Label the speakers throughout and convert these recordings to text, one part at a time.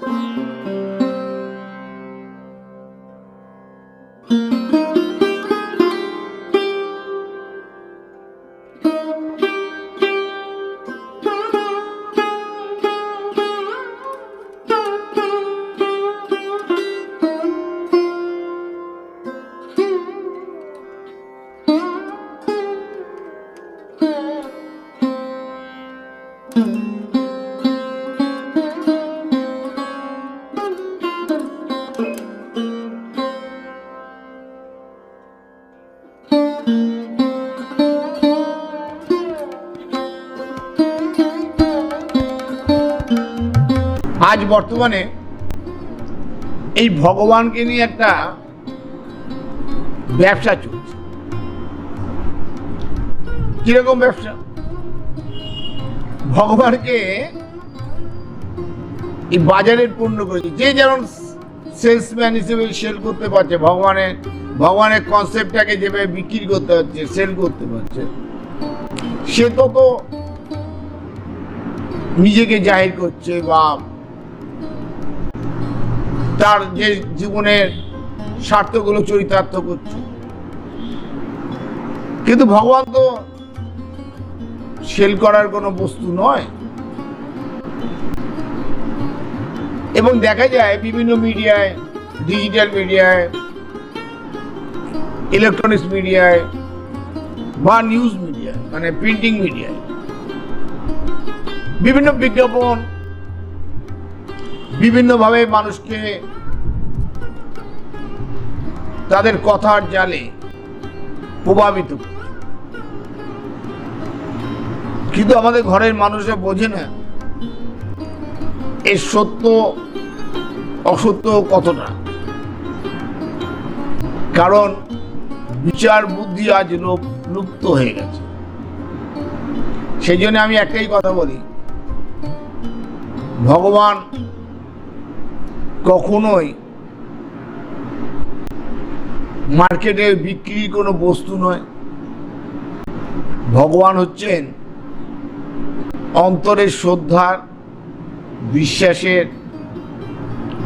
Speaker 1: আজ বর্তমানে এই ভগবানকে নিয়ে একটা ব্যবসা চলছে। কিরকম ব্যবসা? ভগবানকে এই বাজারের পণ্য করেছে, যে যেমন সেলসম্যান হিসেবে সেল করতে পারছে, ভগবানের কনসেপ্টটাকে যেভাবে বিক্রি করতে হচ্ছে, সেল করতে পারছে, সে তত নিজেকে জাহির করছে বা তার যে জীবনের স্বার্থগুলো চরিতার্থ করছে। কিন্তু ভগবান তো সেল করার কোনো বস্তু নয়। এবং দেখা যায় বিভিন্ন মিডিয়ায়, ডিজিটাল মিডিয়ায়, ইলেকট্রনিক্স মিডিয়ায় বা নিউজ মিডিয়ায়, মানে প্রিন্টিং মিডিয়ায় বিভিন্ন বিজ্ঞাপন বিভিন্নভাবে মানুষকে তাদের কথার জালে প্রভাবিত করছে। কিন্তু আমাদের ঘরের মানুষরা বোঝে না এর সত্য অসত্য কতটা। কারণ বিচার বুদ্ধি আজ লুপ্ত হয়ে গেছে। সেই জন্য আমি একটাই কথা বলি, ভগবান কখনোই মার্কেটে বিক্রির কোনো বস্তু নয়। ভগবান হচ্ছেন অন্তরের শ্রদ্ধার, বিশ্বাসের,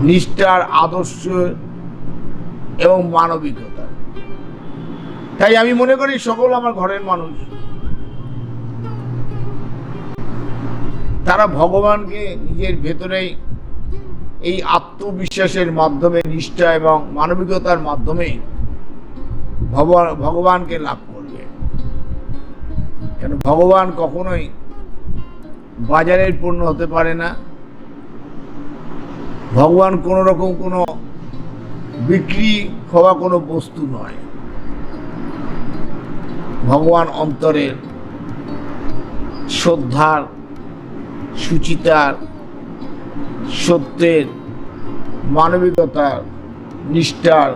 Speaker 1: নিষ্ঠার, আদর্শ এবং মানবিকতার। তাই আমি মনে করি সকল আমার ঘরের মানুষ তারা ভগবানকে নিজের ভেতরেই এই আত্মবিশ্বাসের মাধ্যমে, নিষ্ঠা এবং মানবিকতার মাধ্যমে ভগবানকে লাভ করবে। কেন ভগবান কখনোই বাজারের পণ্য হতে পারে না। ভগবান কোনো রকম কোনো বিক্রি হওয়া কোনো বস্তু নয়। ভগবান অন্তরের শ্রদ্ধার, সুচিতার, সত্যের, মানবিকতার, নিষ্ঠার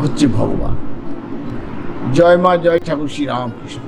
Speaker 1: হচ্ছে ভগবান। জয় মা, জয় ঠাকুর শ্রী রামকৃষ্ণ।